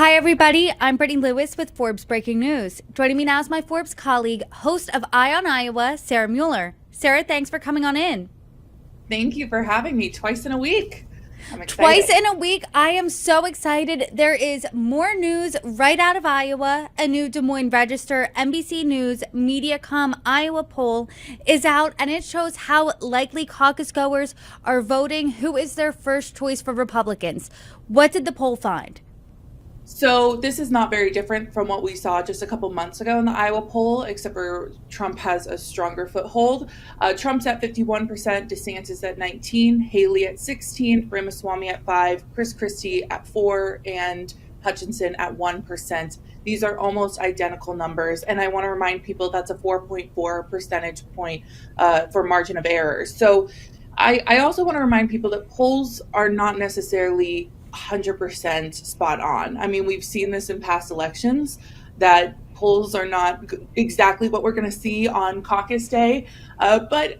Hi, everybody. I'm Brittany Lewis with Forbes Breaking News. Joining me now is my Forbes colleague, host of Eye on Iowa, Sarah Muller. Sarah, thanks for coming on in. Thank you for having me twice in a week. I'm Twice excited. in a week. I am so excited. There is more news right out of Iowa. A new Des Moines Register, NBC News, Mediacom Iowa poll is out, and it shows how likely caucus goers are voting who is their first choice for Republicans. What did the poll find? So this is not very different from what we saw just a couple months ago in the Iowa poll, except for Trump has a stronger foothold. Trump's at 51%, DeSantis at 19, Haley at 16, Ramaswamy at 5, Chris Christie at 4, and Hutchinson at 1%. These are almost identical numbers, and I want to remind people that's a 4.4 percentage point for margin of error. So I also want to remind people that polls are not necessarily 100% spot on. I mean, we've seen this in past elections that polls are not exactly what we're going to see on caucus day, but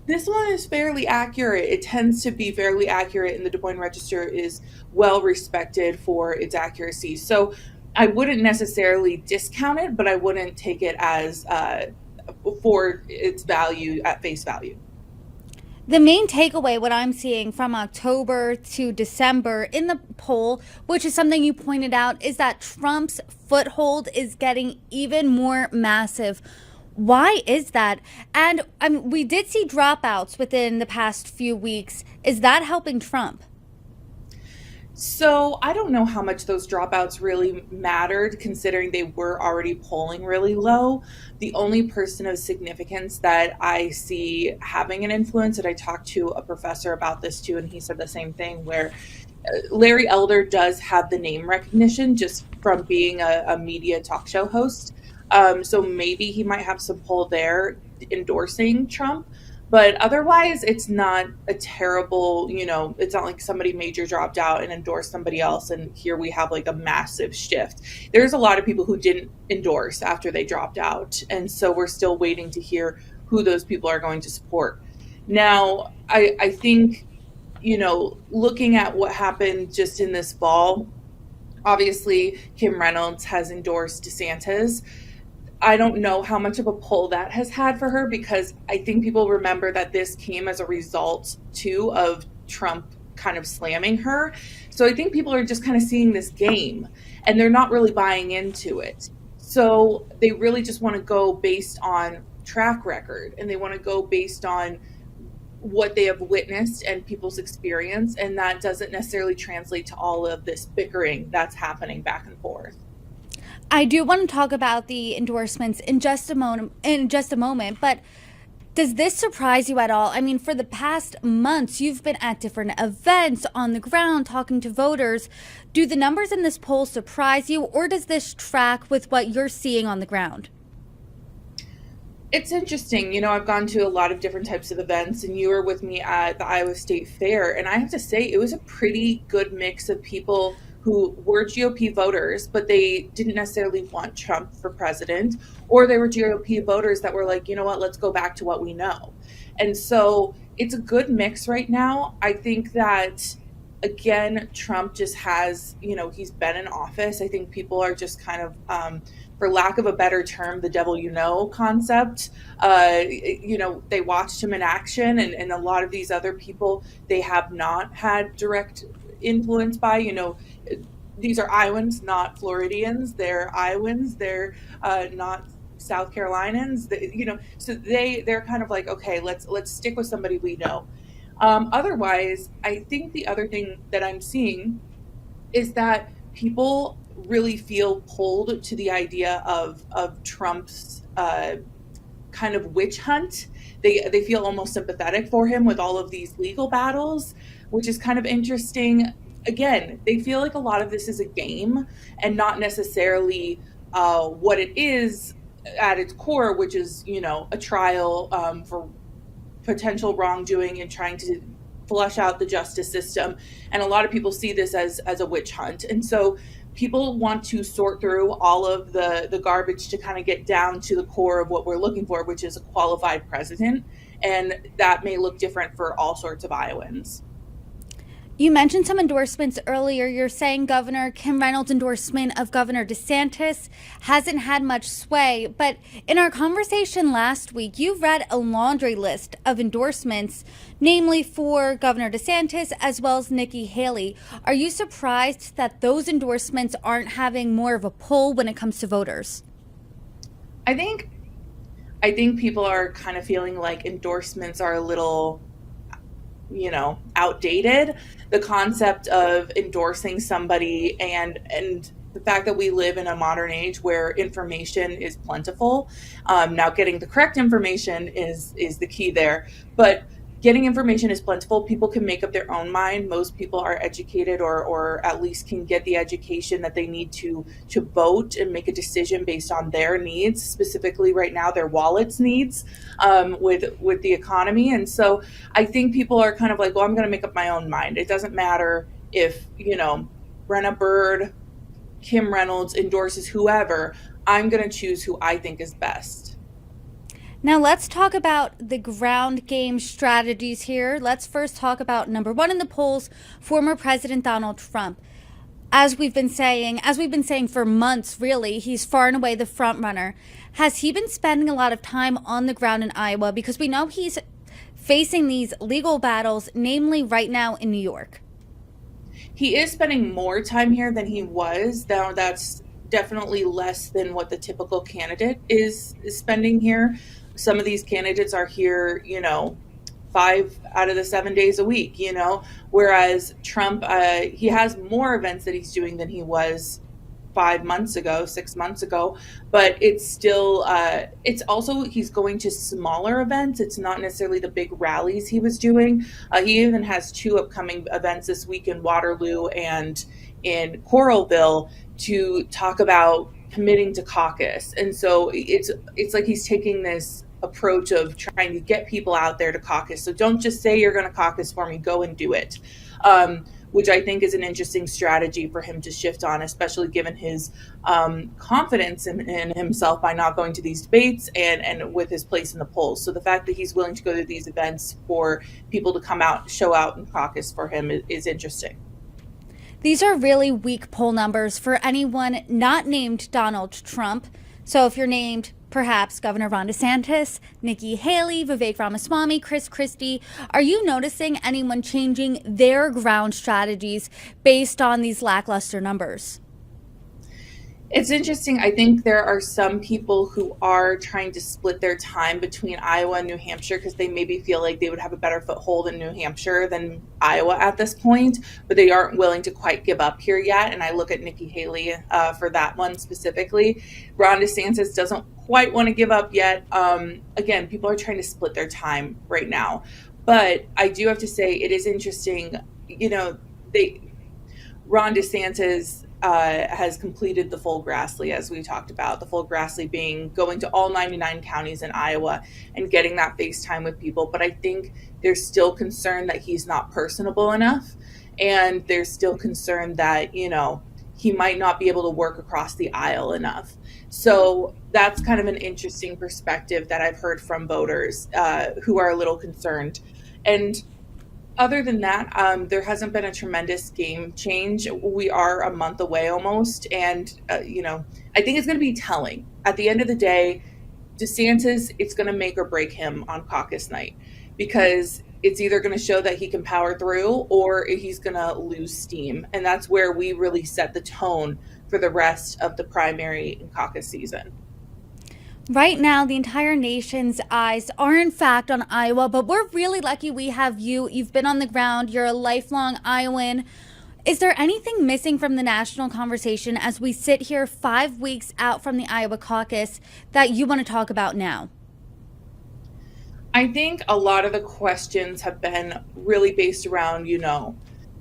this one is fairly accurate. It tends to be fairly accurate, and the Des Moines Register is well respected for its accuracy. So I wouldn't necessarily discount it, but I wouldn't take it as for its value at face value. The main takeaway, what I'm seeing from October to December in the poll, which is something you pointed out, is that Trump's foothold is getting even more massive. Why is that? And we did see dropouts within the past few weeks. Is that helping Trump? So I don't know how much those dropouts really mattered, considering they were already polling really low. The only person of significance that I see having an influence, and I talked to a professor about this too, and he said the same thing, where Larry Elder does have the name recognition just from being a media talk show host. So maybe he might have some pull there endorsing Trump. But otherwise, it's not a terrible, it's not like somebody major dropped out and endorsed somebody else. And here we have like a massive shift. There's a lot of people who didn't endorse after they dropped out. And so we're still waiting to hear who those people are going to support. Now, I think, looking at what happened just in this fall, obviously Kim Reynolds has endorsed DeSantis. I don't know how much of a pull that has had for her, because I think people remember that this came as a result too of Trump kind of slamming her. So I think people are just kind of seeing this game and they're not really buying into it. So they really just want to go based on track record, and they want to go based on what they have witnessed and people's experience. And that doesn't necessarily translate to all of this bickering that's happening back and forth. I do want to talk about the endorsements in just a moment, but does this surprise you at all? I mean, for the past months, you've been at different events on the ground talking to voters. Do the numbers in this poll surprise you, or does this track with what you're seeing on the ground? It's interesting. I've gone to a lot of different types of events, and you were with me at the Iowa State Fair. And I have to say, it was a pretty good mix of people who were GOP voters, but they didn't necessarily want Trump for president, or they were GOP voters that were like, you know what, let's go back to what we know. And so it's a good mix right now. I think that, again, Trump just has, he's been in office. I think people are just kind of, for lack of a better term, the devil concept. They watched him in action, and a lot of these other people, they have not had direct influence by, these are Iowans, not Floridians. They're Iowans. They're not South Carolinians. So they're kind of like, okay, let's stick with somebody we know. Otherwise, I think the other thing that I'm seeing is that people really feel pulled to the idea of Trump's kind of witch hunt. They feel almost sympathetic for him with all of these legal battles, which is kind of interesting. Again, they feel like a lot of this is a game and not necessarily what it is at its core, which is, a trial for potential wrongdoing and trying to flush out the justice system. And a lot of people see this as a witch hunt. And so people want to sort through all of the garbage to kind of get down to the core of what we're looking for, which is a qualified president. And that may look different for all sorts of Iowans. You mentioned some endorsements earlier. You're saying Governor Kim Reynolds' endorsement of Governor DeSantis hasn't had much sway. But in our conversation last week, you read a laundry list of endorsements, namely for Governor DeSantis as well as Nikki Haley. Are you surprised that those endorsements aren't having more of a pull when it comes to voters? I think I think people are kind of feeling like endorsements are a little, outdated. The concept of endorsing somebody and the fact that we live in a modern age where information is plentiful. Now, getting the correct information is the key there, but getting information is plentiful. People can make up their own mind. Most people are educated, or at least can get the education that they need to vote and make a decision based on their needs, specifically right now their wallets needs, with the economy. And so I think people are kind of like, well, I'm going to make up my own mind. It doesn't matter if Brenna Bird, Kim Reynolds endorses whoever. I'm going to choose who I think is best. Now let's talk about the ground game strategies here. Let's first talk about number one in the polls, former President Donald Trump. As we've been saying for months, really, he's far and away the front runner. Has he been spending a lot of time on the ground in Iowa? Because we know he's facing these legal battles, namely right now in New York. He is spending more time here than he was. Now, that's definitely less than what the typical candidate is spending here. Some of these candidates are here, 5 out of the 7 days a week, whereas Trump, he has more events that he's doing than he was 5 months ago, 6 months ago, but it's still, it's also, he's going to smaller events. It's not necessarily the big rallies he was doing. He even has two upcoming events this week in Waterloo and in Coralville to talk about committing to caucus. And so it's like he's taking this approach of trying to get people out there to caucus. So don't just say you're going to caucus for me, go and do it. Which I think is an interesting strategy for him to shift on, especially given his confidence in himself by not going to these debates and with his place in the polls. So the fact that he's willing to go to these events for people to come out, show out and caucus for him is interesting. These are really weak poll numbers for anyone not named Donald Trump. So if you're named perhaps Governor Ron DeSantis, Nikki Haley, Vivek Ramaswamy, Chris Christie, are you noticing anyone changing their ground strategies based on these lackluster numbers? It's interesting. I think there are some people who are trying to split their time between Iowa and New Hampshire because they maybe feel like they would have a better foothold in New Hampshire than Iowa at this point, but they aren't willing to quite give up here yet. And I look at Nikki Haley for that one specifically. Ron DeSantis doesn't quite want to give up yet. Again, people are trying to split their time right now. But I do have to say it is interesting. Ron DeSantis has completed the full Grassley, as we talked about. The full Grassley being going to all 99 counties in Iowa and getting that face time with people. But I think there's still concern that he's not personable enough. And there's still concern that, he might not be able to work across the aisle enough. So that's kind of an interesting perspective that I've heard from voters who are a little concerned. And other than that, there hasn't been a tremendous game change. We are a month away almost. And, I think it's going to be telling. At the end of the day, DeSantis, it's going to make or break him on caucus night because it's either going to show that he can power through or he's going to lose steam. And that's where we really set the tone for the rest of the primary and caucus season. Right now, the entire nation's eyes are in fact on Iowa, but we're really lucky we have you. You've been on the ground. You're a lifelong Iowan. Is there anything missing from the national conversation as we sit here 5 weeks out from the Iowa caucus that you want to talk about now? I think a lot of the questions have been really based around,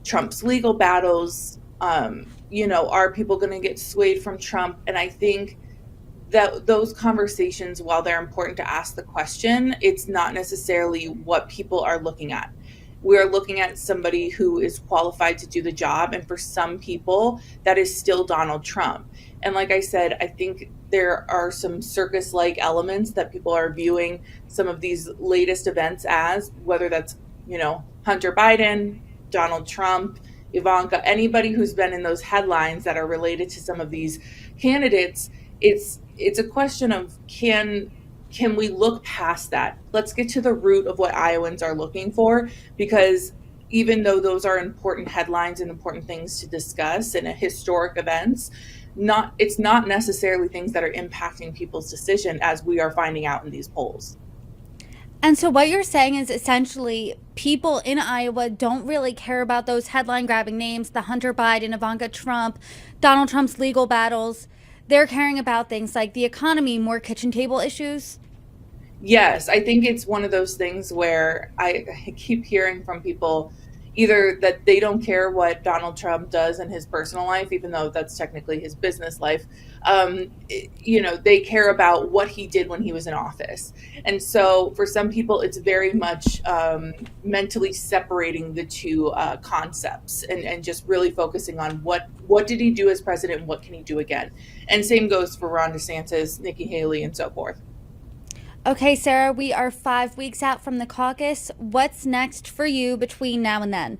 Trump's legal battles. Are people going to get swayed from Trump? And I think that those conversations, while they're important to ask the question, it's not necessarily what people are looking at. We're looking at somebody who is qualified to do the job. And for some people, that is still Donald Trump. And like I said, I think there are some circus-like elements that people are viewing some of these latest events as, whether that's, Hunter Biden, Donald Trump, Ivanka, anybody who's been in those headlines that are related to some of these candidates, it's a question of can we look past that? Let's get to the root of what Iowans are looking for, because even though those are important headlines and important things to discuss and historic events, it's not necessarily things that are impacting people's decision, as we are finding out in these polls. And so what you're saying is essentially people in Iowa don't really care about those headline grabbing names, the Hunter Biden, Ivanka Trump, Donald Trump's legal battles. They're caring about things like the economy, more kitchen table issues. Yes, I think it's one of those things where I keep hearing from people either that they don't care what Donald Trump does in his personal life, even though that's technically his business life. They care about what he did when he was in office. And so for some people, it's very much mentally separating the two concepts, and just really focusing on what did he do as president and what can he do again. And same goes for Ron DeSantis, Nikki Haley, and so forth. Okay, Sarah, we are 5 weeks out from the caucus. What's next for you between now and then?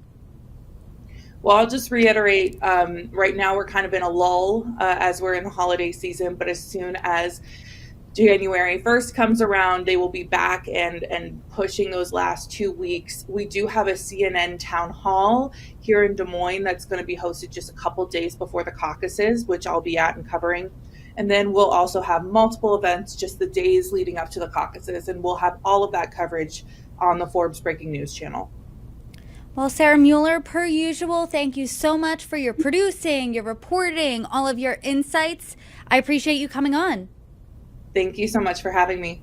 Well, I'll just reiterate, right now we're kind of in a lull as we're in the holiday season, but as soon as January 1st comes around, they will be back and pushing those last 2 weeks. We do have a CNN town hall here in Des Moines that's going to be hosted just a couple days before the caucuses, which I'll be at and covering. And then we'll also have multiple events just the days leading up to the caucuses, and we'll have all of that coverage on the Forbes Breaking News channel. Well, Sarah Muller, per usual, thank you so much for your producing, your reporting, all of your insights. I appreciate you coming on. Thank you so much for having me.